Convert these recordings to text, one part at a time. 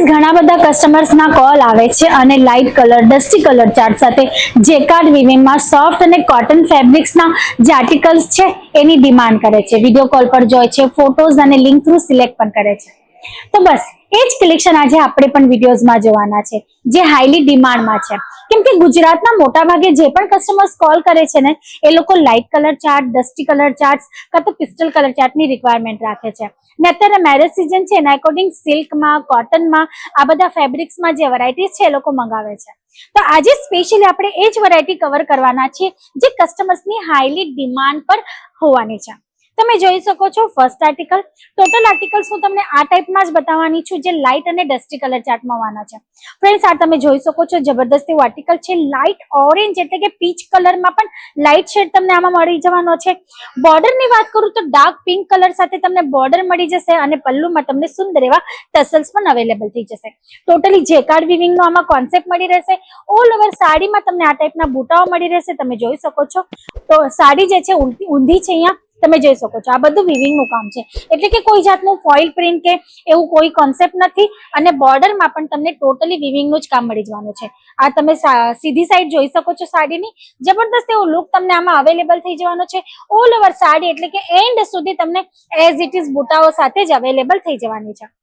ઘણા બધા કસ્ટમર્સના કોલ આવે છે અને light colour dusty colour chart સાથે જેકાર્ડ વીવિંગમાં સોફ્ટ અને કોટન ફેબ્રિક્સના જે આર્ટિકલ્સ છે એની ડિમાન્ડ કરે છે. વિડીયો કોલ પર જોઈ છે, ફોટોઝ અને લિંક થ્રુ સિલેક્ટ પણ કરે છે. તો બસ એ જ કલેક્શન આજે આપણે પણ વિડીયોઝમાં જોવાના છે જે હાઈલી ડિમાન્ડમાં છે. કેમ કે ગુજરાતના મોટા ભાગે જે પણ કસ્ટમર્સ કોલ કરે છે ને એ લોકો light colour chart, dusty colour chart કાં તો પિસ્ટલ કલર ચાર્ટની રિક્વાયરમેન્ટ રાખે છે. ને અત્યારે મેરેજ સિઝન છે એના એકોર્ડિંગ સિલ્કમાં, કોટનમાં આ બધા ફેબ્રિક્સમાં જે વેરાયટીઝ છે એ લોકો મંગાવે છે. તો આજે સ્પેશિયલી આપણે એ જ વેરાયટી કવર કરવાના છીએ જે કસ્ટમર્સની હાઈલી ડિમાન્ડ પર હોવાની છે. તમે જોઈ શકો છો ફર્સ્ટ આર્ટિકલ. ટોટલ આર્ટિકલ્સ હું તમને આ ટાઈપમાં જ બતાવવાની છું જે લાઇટ અને ડસ્ટી કલર ચાર્ટમાં આવવાના છે. ફ્રેન્ડ્સ, આ તમે જોઈ શકો છો જબરદસ્ત એવું આર્ટિકલ છે. લાઇટ ઓરેન્જ એટલે કે પીચ કલરમાં પણ લાઇટ શેડ તમને આમાં મળી જવાનો છે. બોર્ડરની વાત કરું તો ડાર્ક પિંક કલર સાથે તમને બોર્ડર મળી જશે અને પલ્લુમાં તમને સુંદર એવા ટસલ્સ પણ અવેલેબલ થઈ જશે. ટોટલી જેકાર્ડ વીવિંગનો આમાં કોન્સેપ્ટ મળી રહેશે. ઓલ ઓવર સાડીમાં તમને આ ટાઈપના બુટાઓ મળી રહેશે. તમે જોઈ શકો છો તો સાડી જે છે ઊંધી છે. અહીંયા તમે જોઈ શકો છો આ બધું વિવિંગનું કામ છે એટલે કે કોઈ જાતનું ફોઇલ પ્રિન્ટ કે એવું કોઈ કોન્સેપ્ટ નથી અને બોર્ડરમાં પણ તમને ટોટલી વિવિંગનું જ કામ મળી જવાનું છે. આ તમે સીધી સાઈડ જોઈ શકો છો સાડીની જબરદસ્ત એવો લુક તમને આમાં અવેલેબલ થઈ જવાનો છે. ઓલ ઓવર સાડી એટલે કે એન્ડ સુધી તમને એઝ ઇટ ઇઝ બુટાઓ સાથે જ અવેલેબલ થઈ જવાની છે.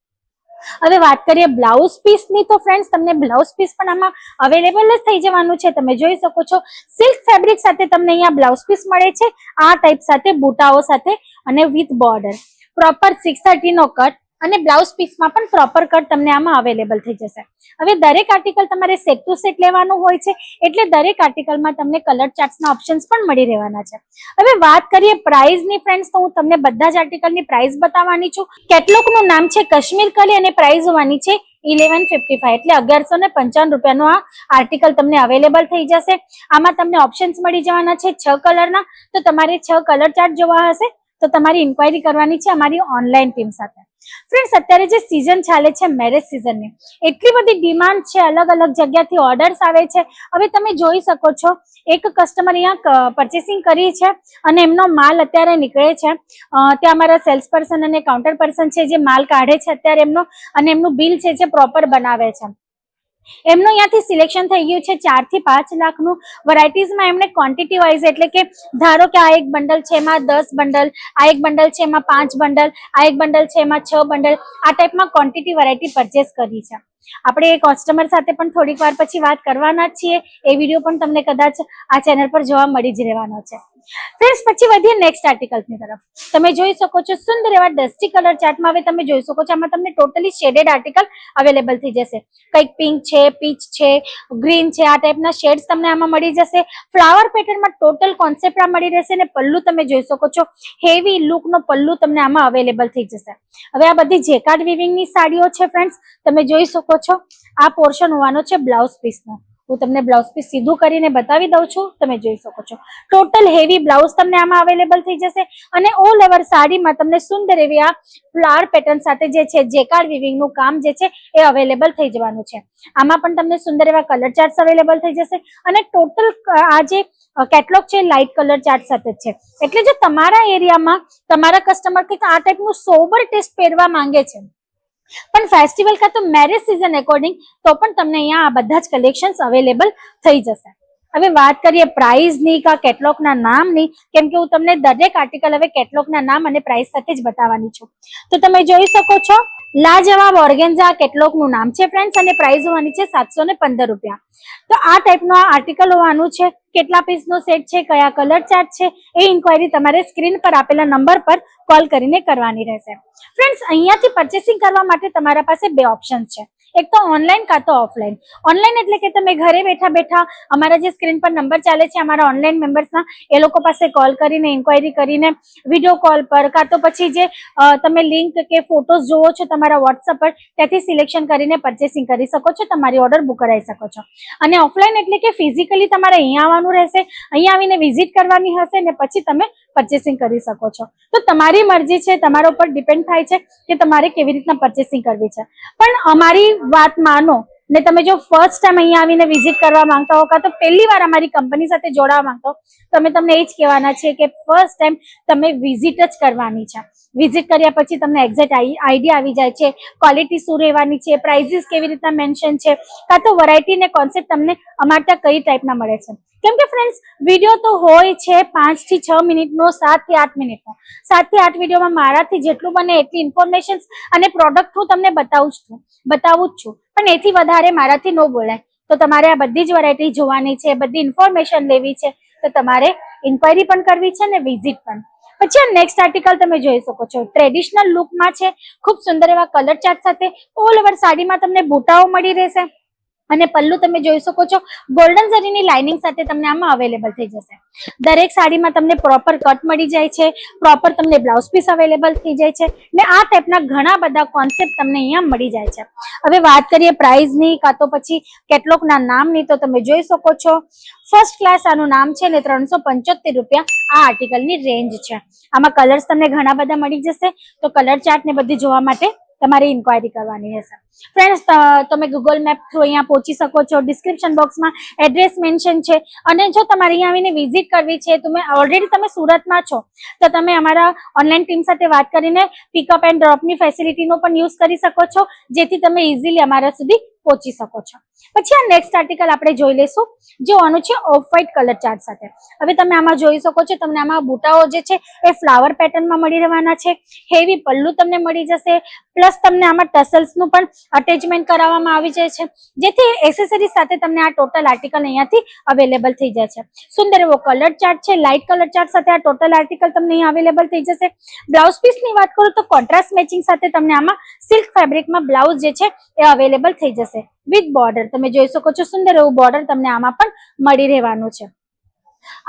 હવે વાત કરીએ બ્લાઉઝ પીસની તો ફ્રેન્ડ્સ તમને બ્લાઉઝ પીસ પણ આમાં અવેલેબલ જ થઈ જવાનું છે. તમે જોઈ શકો છો સિલ્ક ફેબ્રિક સાથે તમને અહીંયા બ્લાઉઝ પીસ મળે છે આ ટાઈપ સાથે બુટાઓ સાથે અને વિથ બોર્ડર. પ્રોપર 630 નો કટ અને બ્લાઉઝ પીસમાં પણ પ્રોપર કટ તમને આમાં અવેલેબલ થઈ જશે. હવે દરેક આર્ટિકલ તમારે સેટ ટુ સેટ લેવાનું હોય છે એટલે દરેક આર્ટિકલમાં તમને કલર ચાર્ટ્સના ઓપ્શન્સ પણ મળી રહેવાના છે. હવે વાત કરીએ પ્રાઇસની ફ્રેન્ડ્સ તો હું તમને બધા જ આર્ટિકલની પ્રાઇસ બતાવવાની છું. કેટલોકનું નામ છે કાશ્મીર કલી અને પ્રાઇસ હોવાની છે 1155 એટલે 1155 રૂપિયાનો આ આર્ટિકલ તમને અવેલેબલ થઈ જશે. આમાં તમને ઓપ્શન્સ મળી જવાના છે 6 કલરના. તો તમારે 6 કલર ચાર્ટ જોવા હશે તો તમારી ઇન્ક્વાયરી કરવાની છે અમારી ઓનલાઈન ટીમ સાથે. ફ્રેન્ડ્સ, અત્યારે જે સિઝન ચાલે છે મેરેજ સિઝનની એટલી બધી ડિમાન્ડ છે, અલગ અલગ જગ્યાથી ઓર્ડર્સ આવે છે. હવે તમે જોઈ શકો છો એક કસ્ટમર અહીંયા પરચેસિંગ કરી છે અને એમનો માલ અત્યારે નીકળે છે. ત્યાં અમારા સેલ્સ પર્સન અને કાઉન્ટર પર્સન છે જે માલ કાઢે છે અત્યારે એમનો અને એમનું બિલ છે જે પ્રોપર બનાવે છે. એમનું અહીંયાથી સિલેક્શન થઈ ગયું છે 4 થી 5 લાખનું. વેરાયટીઝમાં એમને ક્વોન્ટિટી વાઇઝ એટલે કે ધારો કે આ એક બંડલ છે એમાં 10 બંડલ, આ એક બંડલ છે એમાં 5 બંડલ, આ એક બંડલ છે એમાં 6 બંડલ, આ ટાઈપમાં ક્વોન્ટિટી વેરાયટી પરચેસ કરી છે. આપણે એ કસ્ટમર સાથે પણ થોડીક વાર પછી વાત કરવાના જ છીએ. એ વિડીયો પણ તમને કદાચ આ ચેનલ પર જોવા મળી જ રહેવાનો છે. ફ્રેન્ડ્સ, પછી વધીએ નેક્સ્ટ આર્ટિકલ્સની તરફ. તમે જોઈ શકો છો સુંદર એવા ડસ્ટી કલર ચાર્ટમાં હવે તમે જોઈ શકો છો આમાં તમને ટોટલી શેડેડ આર્ટિકલ અવેલેબલ થઈ જશે. કંઈક પિંક છે, પીચ છે, ગ્રીન છે, આ ટાઈપના શેડ્સ તમને આમાં મળી જશે. ફ્લાવર પેટર્નમાં ટોટલ કોન્સેપ્ટ આ મળી રહેશે અને પલ્લુ તમે જોઈ શકો છો હેવી લુકનો પલ્લુ તમને આમાં અવેલેબલ થઈ જશે. હવે આ બધી જેકાર્ડ વીવિંગની સાડીઓ છે ફ્રેન્ડ્સ. તમે જોઈ શકો છો આ પોર્શન હોવાનો છે બ્લાઉઝ પીસનો. હું તમને બ્લાઉઝ પીસ સીધું કરીને બતાવી દઉં છું. તમે જોઈ શકો છો ટોટલ હેવી બ્લાઉઝ તમને આમાં અવેલેબલ થઈ જશે અને ઓલ ઓવર સાડીમાં તમને સુંદર એવી આ ફ્લાવર પેટર્ન સાથે જે છે જેકાર્ડ વીવિંગનું કામ જે છે એ અવેલેબલ થઈ જવાનું છે. આમાં પણ તમને સુંદર એવા કલર ચાર્ટ્સ અવેલેબલ થઈ જશે અને ટોટલ આ જે કેટલોગ છે લાઇટ કલર ચાર્ટ સાથે જ છે. એટલે જો તમારા એરિયામાં તમારા કસ્ટમર કંઈક આ ટાઈપનું સોબર ટેસ્ટ પહેરવા માંગે છે પણ ફેસ્ટિવલ કાં તો મેરેજ સિઝન એકોર્ડિંગ તો પણ તમને અહીંયા આ બધા જ કલેક્શન્સ અવેલેબલ થઈ જશે. હવે વાત કરીએ પ્રાઇઝની કા કેટલોગના નામની, કેમ કે હું તમને દરેક આર્ટિકલ હવે કેટલોગના નામ અને પ્રાઇસ સાથે જ બતાવવાની છું. તો તમે જોઈ શકો છો લાજવાબ ઓર્ગેન્ઝા કેટલોગનું નામ છે ફ્રેન્ડ્સ અને પ્રાઇસ હોવાની છે 715 રૂપિયા. તો આ ટાઈપનું આ આર્ટિકલ હોવાનું છે. કેટલા પીસનો સેટ છે, કયા કલર ચાર્ટ છે એ ઇન્ક્વાયરી તમારે સ્ક્રીન પર આપેલા નંબર પર કોલ કરીને કરવાની રહેશે. ફ્રેન્ડ્સ, અહીંયાથી પરચેસિંગ કરવા માટે તમારા પાસે 2 ઓપ્શન્સ છે. એક તો ઓનલાઈન કાં તો ઓફલાઈન. ઓનલાઈન એટલે કે તમે ઘરે બેઠા બેઠા અમારા જે સ્ક્રીન પર નંબર ચાલે છે અમારા ઓનલાઈન મેમ્બર્સના એ લોકો પાસે કોલ કરીને ઇન્ક્વાયરી કરીને વિડીયો કોલ પર કાં તો પછી જે તમે લિંક કે ફોટોઝ જોવો છો તમારા વોટ્સઅપ પર ત્યાંથી સિલેક્શન કરીને પરચેસિંગ કરી શકો છો. તમારી ઓર્ડર બુક કરાવી શકો છો. અને ઓફલાઈન એટલે કે ફિઝિકલી તમારે અહીંયા આવવાનું રહેશે, અહીંયા આવીને વિઝિટ કરવાની હશે ને પછી તમે પરચેસિંગ કરી શકો છો. તો તમારી મરજી છે, તમારા ઉપર ડિપેન્ડ થાય છે કે તમારે કેવી રીતના પરચેસિંગ કરવી છે. પણ અમારી વાત માનો ને તમે જો ફર્સ્ટ ટાઈમ અહીંયા આવીને વિઝિટ કરવા માંગતા હો કાં તો પહેલી વાર અમારી કંપની સાથે જોડાવા માંગતા હો તો અમે તમને એ જ કહેવાના છીએ કે ફર્સ્ટ ટાઈમ તમે વિઝિટ જ કરવાની છે. વિઝિટ કર્યા પછી તમને એક્ઝેક્ટ આઈડિયા આવી જાય છે ક્વોલિટી શું રહેવાની છે, પ્રાઇઝીસ કેવી રીતના મેન્શન છે, કાં તો વેરાયટી ને કોન્સેપ્ટ તમને અમારે ત્યાં કઈ ટાઈપના મળે છે. કેમ કે ફ્રેન્ડ્સ વિડીયો તો હોય છે 5 થી 6 મિનિટનો, 7 થી 8 મિનિટનો. 7 થી 8 વિડીયોમાં મારાથી જેટલું બને એટલી ઇન્ફોર્મેશન અને પ્રોડક્ટ હું તમને બતાવું જ છું, પણ એથી વધારે મારાથી ન બોલાય. તો તમારે આ બધી જ વેરાયટી જોવાની છે, બધી ઇન્ફોર્મેશન લેવી છે, તો તમારે ઇન્ક્વાયરી પણ કરવી છે ને વિઝિટ પણ. પછી આ નેક્સ્ટ આર્ટિકલ તમે જોઈ શકો છો, ટ્રેડિશનલ લુકમાં છે, ખૂબ સુંદર એવા કલર ચાર્ટ સાથે ઓલ ઓવર સાડીમાં તમને બુટાઓ મળી રહેશે અને પલ્લુ તમે જોઈ શકો છો ગોલ્ડન ઝરીની લાઇનિંગ સાથે તમને આમાં અવેલેબલ થઈ જશે. દરેક સાડીમાં તમને પ્રોપર કટ મળી જાય છે, પ્રોપર તમને બ્લાઉઝ પીસ અવેલેબલ થઈ જાય છે ને આ ટાઈપના ઘણા બધા કોન્સેપ્ટ તમને અહીંયા મળી જાય છે. હવે વાત કરીએ પ્રાઇઝની કાં તો પછી કેટલોગના નામની, તો તમે જોઈ શકો છો ફર્સ્ટ ક્લાસ આનું નામ છે ને 375 રૂપિયા આ આર્ટિકલની રેન્જ છે. આમાં કલર્સ તમને ઘણા બધા મળી જશે, તો કલર ચાર્ટ ને બધી જોવા માટે તમારે ઇન્ક્વાયરી કરવાની રહેશે. ફ્રેન્ડ્સ તમે ગૂગલ મેપ થ્રુ અહીંયા પહોંચી શકો છો. ડિસ્ક્રિપ્શન બોક્સમાં એડ્રેસ મેન્શન છે અને જો તમારે અહીંયા આવીને વિઝિટ કરવી છે, ઓલરેડી તમે સુરતમાં છો તો તમે અમારા ઓનલાઈન ટીમ સાથે વાત કરીને પિકઅપ એન્ડ ડ્રોપની ફેસિલિટીનો પણ યુઝ કરી શકો છો, જેથી તમે ઇઝીલી અમારા સુધી પહોંચી શકો છો. પછી આ નેક્સ્ટ આર્ટિકલ આપણે જોઈ લઈશું, જે આનું છે ઓફ વ્હાઇટ કલર ચાર્ટ સાથે. હવે તમે આમાં જોઈ શકો છો તમને આમાં બુટાઓ જે છે એ ફ્લાવર પેટર્નમાં મળી રહેવાના છે, હેવી પલ્લુ તમને મળી જશે, પ્લસ તમને આમાં ટસલ્સનું પણ અટેચમેન્ટ કરાવવામાં આવી જાય છે, જેથી એસેસરીઝ સાથે તમને આ ટોટલ આર્ટિકલ અહીંયાથી અવેલેબલ થઈ જાય છે. સુંદર એવો કલર ચાર્ટ છે, લાઇટ કલર ચાર્ટ સાથે આ ટોટલ આર્ટિકલ તમને અહીંયા અવેલેબલ થઈ જશે. બ્લાઉઝ પીસની વાત કરું તો કોન્ટ્રાસ્ટ મેચિંગ સાથે તમને આમાં સિલ્ક ફેબ્રિકમાં બ્લાઉઝ જે છે એ અવેલેબલ થઈ જશે વિથ બોર્ડર. તમે જોઈ શકો છો સુંદર એવું બોર્ડર તમને આમાં પણ મળી રહેવાનું છે.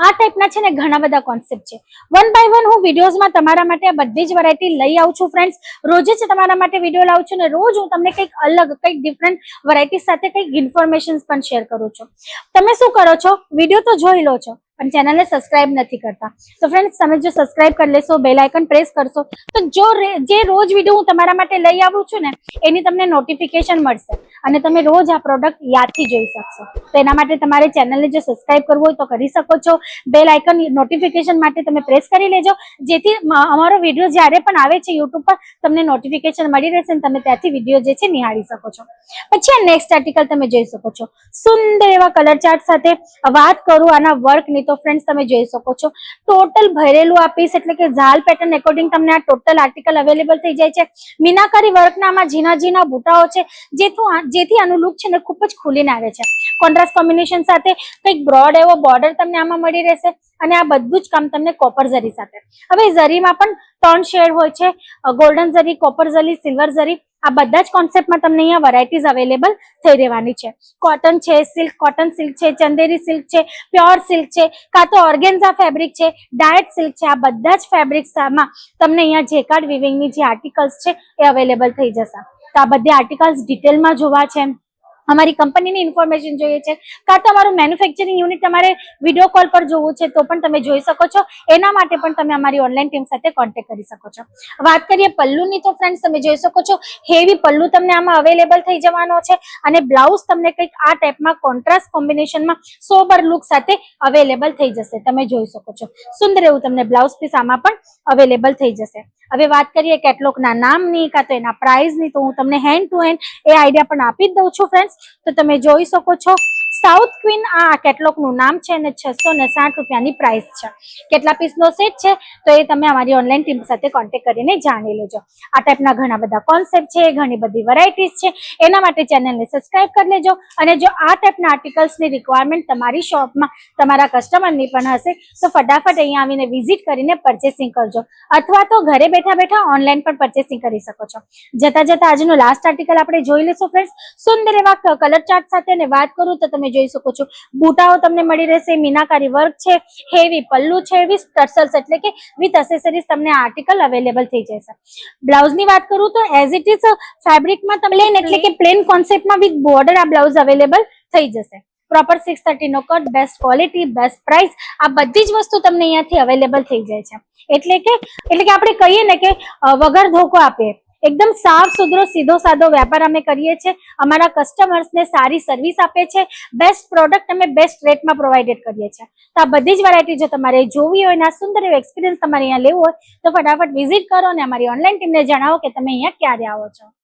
આ ટાઈપના છે ને ઘણા બધા કોન્સેપ્ટ છે. વન બાય વન હું વિડીયોઝમાં તમારા માટે આ બધી જ વેરાયટી લઈ આવું છું ફ્રેન્ડ્સ. રોજ જ તમારા માટે વિડીયો લાવું છું ને રોજ હું તમને કંઈક અલગ, કંઈક ડિફરન્ટ વેરાયટી સાથે કંઈક ઇન્ફોર્મેશન પણ શેર કરું છું. તમે શું કરો છો, વિડીયો તો જોઈ લો છો પણ ચેનલને સબસ્ક્રાઇબ નથી કરતા. તો ફ્રેન્ડ્સ તમે જો સબસ્ક્રાઇબ કરી લેશો, બેલ આઇકન પ્રેસ કરશો, તો જે રોજ વિડીયો હું તમારા માટે લઈ આવું છું ને એની તમને નોટિફિકેશન મળશે અને તમે રોજ આ પ્રોડક્ટ યાદથી જોઈ શકશો. તો એના માટે તમારે ચેનલને જો સબસ્ક્રાઇબ કરવું હોય તો કરી શકો છો. બેલ આઇકન નોટિફિકેશન માટે તમે પ્રેસ કરી લેજો, જેથી અમારો વિડીયો જ્યારે પણ આવે છે યુટ્યુબ પર તમને નોટિફિકેશન મળી રહેશે અને તમે ત્યાંથી વિડીયો જે છે નિહાળી શકો છો. પછી આ નેક્સ્ટ આર્ટિકલ તમે જોઈ શકો છો સુંદર એવા કલર ચાર્ટ સાથે. વાત કરું આના વર્કની તો ફ્રેન્ડ્સ તમે જોઈ શકો છો ટોટલ ભરેલું આ પીસ એટલે કે ઝાલ પેટર્ન એકોર્ડિંગ તમને આ ટોટલ આર્ટિકલ અવેલેબલ થઈ જાય છે. મીનાકારી વર્કના આમાં ઝીણા ઝીણા બુટાઓ છે, જેથી આનું લુક છે ને ખૂબ જ ખુલીને આવે છે. કોન્ટ્રાસ્ટ કોમ્બિનેશન સાથે કંઈક બ્રોડ એવો બોર્ડર તમને આમાં મળી રહેશે અને આ બધું જ કામ તમને કોપર ઝરી સાથે. હવે ઝરીમાં પણ 3 શેડ હોય છે, ગોલ્ડન ઝરી, કોપર ઝરી, સિલ્વર ઝરી. આ બધા જ કોન્સેપ્ટમાં તમને અહીંયા વેરાયટીઝ અવેલેબલ થઈ રહેવાની છે. કોટન છે, સિલ્ક, કોટન સિલ્ક છે, ચંદેરી સિલ્ક છે, પ્યોર સિલ્ક છે, કાં તો ઓર્ગેન્ઝા ફેબ્રિક છે, ડાયટ સિલ્ક છે. આ બધા જ ફેબ્રિક્સમાં તમને અહીંયા જેકાર્ડ વિવિંગની જે આર્ટિકલ્સ છે એ અવેલેબલ થઈ જશે. તો આ બધી આર્ટિકલ્સ ડિટેલમાં જોવા છે, અમારી કંપનીની ઇન્ફોર્મેશન જોઈએ છે, કાં તો અમારું મેન્યુફેક્ચરિંગ યુનિટ તમારે વિડીયો કોલ પર જોવું છે તો પણ તમે જોઈ શકો છો. એના માટે પણ તમે અમારી ઓનલાઈન ટીમ સાથે કોન્ટેક્ટ કરી શકો છો. વાત કરીએ પલ્લુની તો ફ્રેન્ડ્સ તમે જોઈ શકો છો હેવી પલ્લુ તમને આમાં અવેલેબલ થઈ જવાનો છે અને બ્લાઉઝ તમને કંઈક આ ટાઈપમાં કોન્ટ્રાસ્ટ કોમ્બિનેશનમાં સોબર લુક સાથે અવેલેબલ થઈ જશે. તમે જોઈ શકો છો સુંદર એવું તમને બ્લાઉઝ પીસ આમાં પણ અવેલેબલ થઈ જશે. હવે વાત કરીએ કેટલોગના નામની કાં તો એના પ્રાઇઝની, તો હું તમને hand to hand A idea પણ આપી જ દઉં છું ફ્રેન્ડ્સ. તો તમે જોઈ શકો છો સાઉથ ક્વીન આ કેટલોગનું નામ છે અને 660 રૂપિયાની પ્રાઇસ છે. કેટલા પીસનો સેટ છે તો એ તમે અમારી ઓનલાઈન ટીમ સાથે કોન્ટેક્ટ કરીને જાણી લેજો. આ ટાઈપના ઘણા બધા કોન્સેપ્ટ છે, ઘણી બધી વેરાયટીઝ છે, એના માટે ચેનલને સબસ્ક્રાઇબ કરી લેજો. અને જો આ ટાઈપના આર્ટિકલ્સની રિક્વાયરમેન્ટ તમારી શોપમાં તમારા કસ્ટમરની પણ હશે તો ફટાફટ અહીંયા આવીને વિઝિટ કરીને પરચેસિંગ કરજો, અથવા તો ઘરે બેઠા બેઠા ઓનલાઈન પણ પરચેસિંગ કરી શકો છો. જતા જતા આજનું લાસ્ટ આર્ટિકલ આપણે જોઈ લેશું ફ્રેન્ડ્સ સુંદર એવા કલર ચાર્ટ સાથે. અને વાત કરું તો તમે જોઈ શકો છો બુટાઓ તમને મળી રહેશે, મીનાકારી વર્ક છે, હેવી પલ્લુ છે, વિથ ટસલ્સ એટલે કે વિથ એસેસરીઝ તમને આ આર્ટિકલ અવેલેબલ થઈ જશે. બ્લાઉઝની વાત કરું તો એઝ ઇટ ઇઝ ફેબ્રિકમાં પ્લેન એટલે કે પ્લેન કોન્સેપ્ટમાં વિથ બોર્ડર આ બ્લાઉઝ અવેલેબલ થઈ જશે. પ્રોપર 630 નો cut, best quality, best price, આ બધી જ વસ્તુ તમને અહીંયાથી અવેલેબલ થઈ જાય છે. એટલે કે આપણે કહીએ ને કે વગર ધોકો આપીએ એકદમ સાફ સુથરો સીધો સાદો વેપાર અમે કરીએ છીએ. અમારા કસ્ટમર્સને સારી સર્વિસ આપે છે. બેસ્ટ પ્રોડક્ટ અમે બેસ્ટ રેટમાં પ્રોવાઈડેડ કરીએ છીએ. તો આ બધી જ વેરાયટી જો તમારે જોવી હોય ને આ સુંદર એવો એક્સપિરિયન્સ તમારે અહીંયા લેવો હોય તો ફટાફટ વિઝિટ કરો અને અમારી ઓનલાઈન ટીમને જણાવો કે તમે અહીંયા ક્યારે આવો છો.